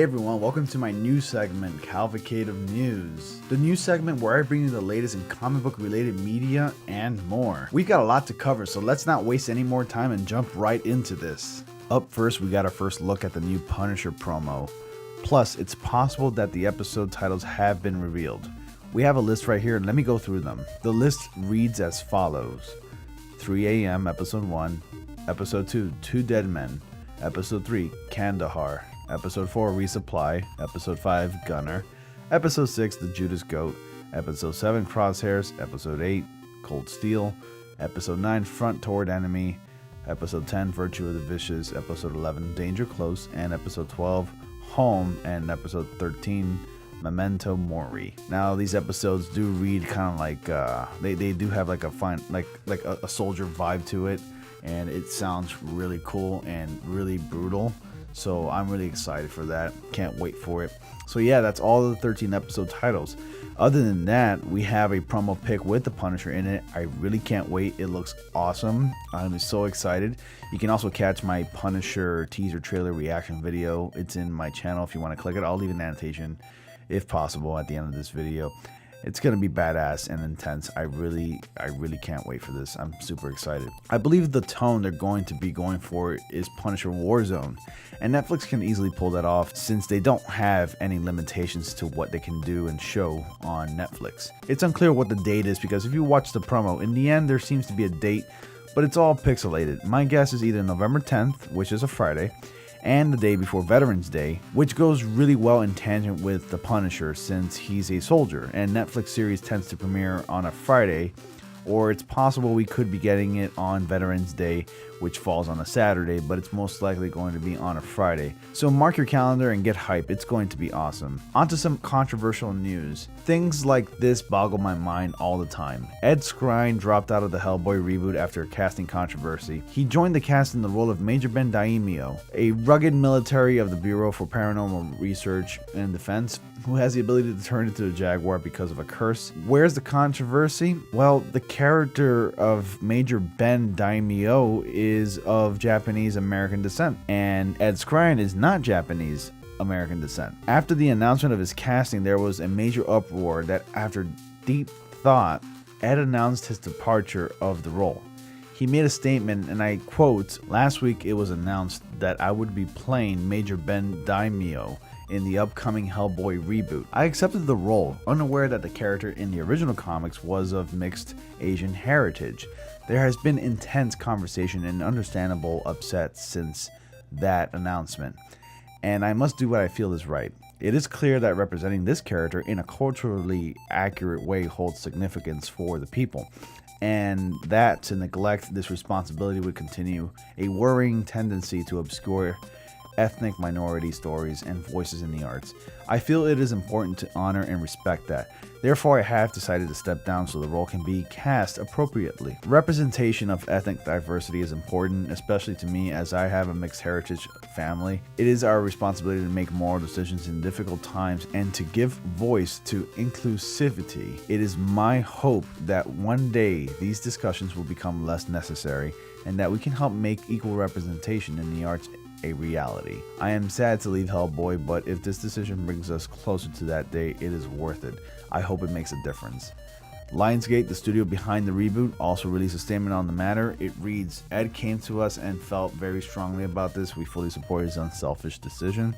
everyone, welcome to my new segment, Calvicative News. The new segment where I bring you the latest in comic book related media and more. We've got a lot to cover, so let's not waste any more time and jump right into this. Up first, we got our first look at the new Punisher promo. Plus, it's possible that the episode titles have been revealed. We have a list right here, and let me go through them. The list reads as follows: 3 a.m. Episode 1, Episode 2, Two Dead Men, Episode 3, Kandahar, Episode 4, Resupply, Episode 5, Gunner, Episode 6, The Judas Goat, Episode 7, Crosshairs, Episode 8, Cold Steel, Episode 9, Front Toward Enemy, Episode 10, Virtue of the Vicious, Episode 11, Danger Close, and Episode 12, Home, and Episode 13, Memento Mori. Now these episodes do read kind of like they do have like a fine like a soldier vibe to it, and it sounds really cool and really brutal. So I'm really excited for that. Can't wait for it. So yeah, that's all the 13 episode titles. Other than that, we have a promo pic with the Punisher in it. I really can't wait. It looks awesome. I'm so excited. You can also catch my Punisher teaser trailer reaction video. It's in my channel if you want to click it. I'll leave an annotation if possible at the end of this video. It's going to be badass and intense. I really can't wait for this. I'm super excited. I believe the tone they're going to be going for is Punisher Warzone, and Netflix can easily pull that off since they don't have any limitations to what they can do and show on Netflix. It's unclear what the date is because if you watch the promo, in the end there seems to be a date, but it's all pixelated. My guess is either November 10th, which is a Friday, and the day before Veterans Day, which goes really well in tangent with the Punisher since he's a soldier, and Netflix series tends to premiere on a Friday, or it's possible we could be getting it on Veterans Day, which falls on a Saturday, but it's most likely going to be on a Friday. So mark your calendar and get hype. It's going to be awesome. On to some controversial news. Things like this boggle my mind all the time. Ed Skrein dropped out of the Hellboy reboot after a casting controversy. He joined the cast in the role of Major Ben Daimio, a rugged military of the Bureau for Paranormal Research and Defense, who has the ability to turn into a jaguar because of a curse. Where's the controversy? Well, the character of Major Ben Daimio is of Japanese American descent, and Ed Skrein is not Japanese American descent. After the announcement of his casting, there was a major uproar that after deep thought, Ed announced his departure of the role. He made a statement, and I quote, "Last week it was announced that I would be playing Major Ben Daimio in the upcoming Hellboy reboot. I accepted the role, unaware that the character in the original comics was of mixed Asian heritage. There has been intense conversation and understandable upset since that announcement, and I must do what I feel is right. It is clear that representing this character in a culturally accurate way holds significance for the people, and that to neglect this responsibility would continue a worrying tendency to obscure ethnic minority stories and voices in the arts. I feel it is important to honor and respect that. Therefore, I have decided to step down so the role can be cast appropriately. Representation of ethnic diversity is important, especially to me as I have a mixed heritage family. It is our responsibility to make moral decisions in difficult times and to give voice to inclusivity. It is my hope that one day these discussions will become less necessary and that we can help make equal representation in the arts a reality. I am sad to leave Hellboy, but if this decision brings us closer to that day, it is worth it. I hope it makes a difference." Lionsgate, the studio behind the reboot, also released a statement on the matter. It reads, "Ed came to us and felt very strongly about this. We fully support his unselfish decision.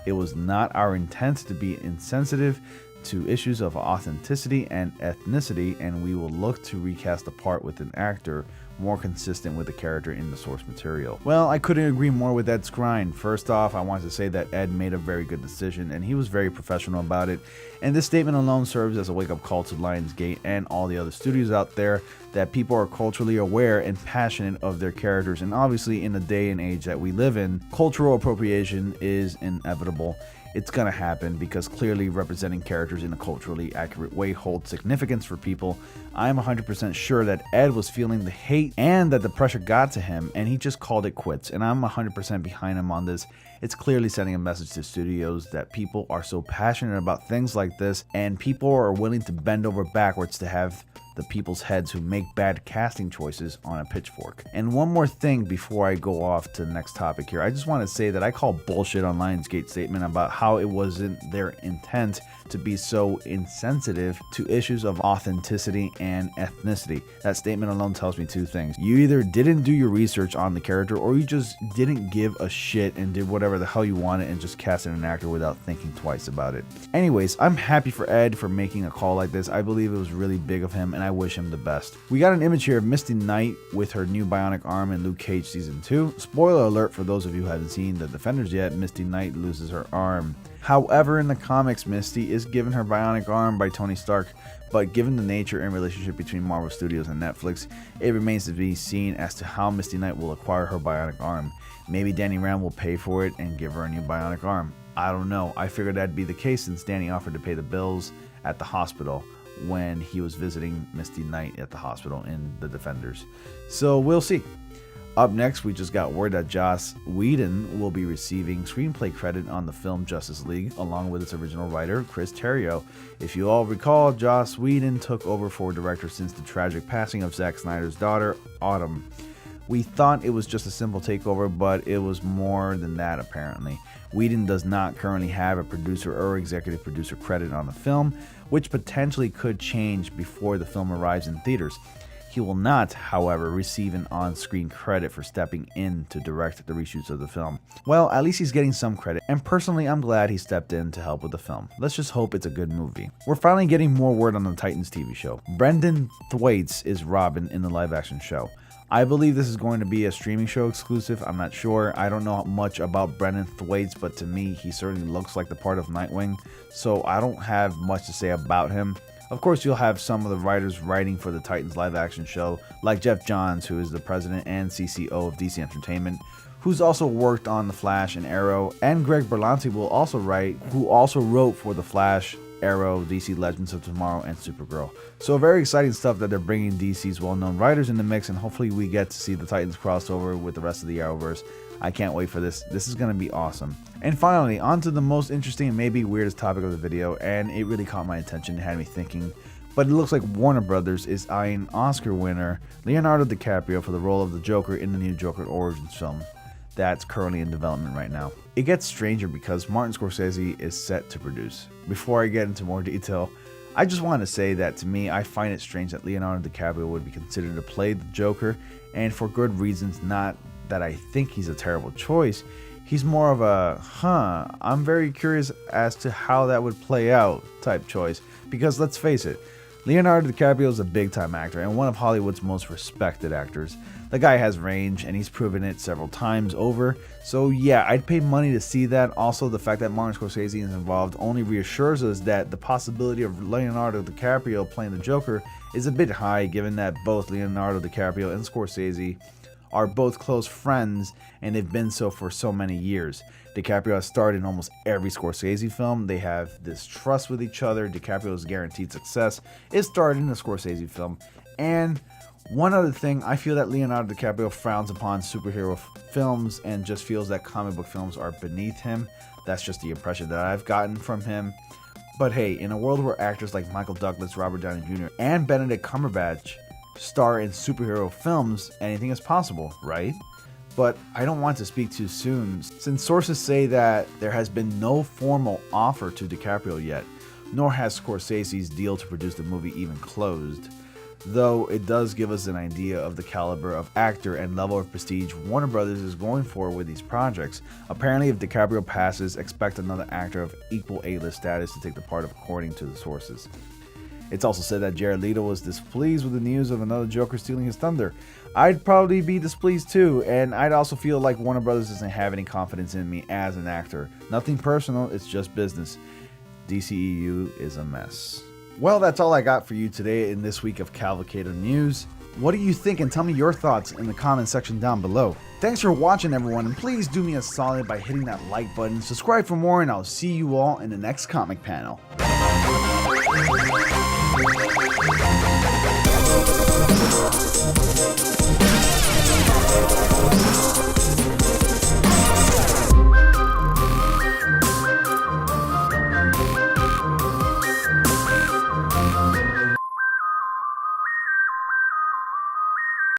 It was not our intent to be insensitive to issues of authenticity and ethnicity, and we will look to recast the part with an actor more consistent with the character in the source material." Well, I couldn't agree more with Ed Skrein. First off, I want to say that Ed made a very good decision and he was very professional about it. And this statement alone serves as a wake-up call to Lionsgate and all the other studios out there that people are culturally aware and passionate of their characters. And obviously in the day and age that we live in, cultural appropriation is inevitable. It's gonna happen because clearly representing characters in a culturally accurate way holds significance for people. I'm 100% sure that Ed was feeling the hate and that the pressure got to him, and he just called it quits, and I'm 100% behind him on this. It's clearly sending a message to studios that people are so passionate about things like this, and people are willing to bend over backwards to have the people's heads who make bad casting choices on a pitchfork. And one more thing before I go off to the next topic here, I just want to say that I call bullshit on Lionsgate's statement about how it wasn't their intent to be so insensitive to issues of authenticity and ethnicity. That statement alone tells me two things. You either didn't do your research on the character, or you just didn't give a shit and did whatever the hell you wanted and just casted an actor without thinking twice about it. Anyways, I'm happy for Ed for making a call like this. I believe it was really big of him, and I wish him the best. We got an image here of Misty Knight with her new bionic arm in Luke Cage Season 2. Spoiler alert for those of you who haven't seen The Defenders yet, Misty Knight loses her arm. However, in the comics, Misty is given her bionic arm by Tony Stark, but given the nature and relationship between Marvel Studios and Netflix, it remains to be seen as to how Misty Knight will acquire her bionic arm. Maybe Danny Rand will pay for it and give her a new bionic arm. I don't know. I figured that'd be the case since Danny offered to pay the bills at the hospital when he was visiting Misty Knight at the hospital in The Defenders. So we'll see. Up next, we just got word that Joss Whedon will be receiving screenplay credit on the film Justice League, along with its original writer, Chris Terrio. If you all recall, Joss Whedon took over for director since the tragic passing of Zack Snyder's daughter, Autumn. We thought it was just a simple takeover, but it was more than that apparently. Whedon does not currently have a producer or executive producer credit on the film, which potentially could change before the film arrives in theaters. He will not, however, receive an on-screen credit for stepping in to direct the reshoots of the film. Well, at least he's getting some credit, and personally I'm glad he stepped in to help with the film. Let's just hope it's a good movie. We're finally getting more word on the Titans TV show. Brendan Thwaites is Robin in the live-action show. I believe this is going to be a streaming show exclusive. I'm not sure. I don't know much about Brendan Thwaites, but to me, he certainly looks like the part of Nightwing, so I don't have much to say about him. Of course, you'll have some of the writers writing for the Titans live-action show, like Jeff Johns, who is the president and CCO of DC Entertainment, who's also worked on The Flash and Arrow, and Greg Berlanti will also write, who also wrote for The Flash, Arrow, DC Legends of Tomorrow, and Supergirl. So very exciting stuff that they're bringing DC's well-known writers in the mix, and hopefully we get to see the Titans crossover with the rest of the Arrowverse. I can't wait for this. This is going to be awesome. And finally, on to the most interesting and maybe weirdest topic of the video, and it really caught my attention and had me thinking. But it looks like Warner Brothers is eyeing Oscar winner Leonardo DiCaprio for the role of the Joker in the new Joker Origins film that's currently in development right now. It gets stranger because Martin Scorsese is set to produce. Before I get into more detail, I just want to say that to me, I find it strange that Leonardo DiCaprio would be considered to play the Joker, and for good reasons. Not that I think he's a terrible choice. He's more of a, I'm very curious as to how that would play out type choice. Because let's face it, Leonardo DiCaprio is a big-time actor and one of Hollywood's most respected actors. The guy has range, and he's proven it several times over. So yeah, I'd pay money to see that. Also, the fact that Martin Scorsese is involved only reassures us that the possibility of Leonardo DiCaprio playing the Joker is a bit high, given that both Leonardo DiCaprio and Scorsese are both close friends, and they've been so for so many years. DiCaprio has starred in almost every Scorsese film. They have this trust with each other. DiCaprio's guaranteed success is starred in a Scorsese film. And one other thing, I feel that Leonardo DiCaprio frowns upon superhero films and just feels that comic book films are beneath him. That's just the impression that I've gotten from him. But hey, in a world where actors like Michael Douglas, Robert Downey Jr., and Benedict Cumberbatch star in superhero films, anything is possible, right? But I don't want to speak too soon, since sources say that there has been no formal offer to DiCaprio yet, nor has Scorsese's deal to produce the movie even closed. Though it does give us an idea of the caliber of actor and level of prestige Warner Brothers is going for with these projects. Apparently, if DiCaprio passes, expect another actor of equal A-list status to take the part, according to the sources. It's also said that Jared Leto was displeased with the news of another Joker stealing his thunder. I'd probably be displeased too, and I'd also feel like Warner Brothers doesn't have any confidence in me as an actor. Nothing personal, it's just business. DCEU is a mess. Well, that's all I got for you today in this week of Cavalcade of News. What do you think, and tell me your thoughts in the comment section down below. Thanks for watching, everyone, and please do me a solid by hitting that like button, subscribe for more, and I'll see you all in the next comic panel.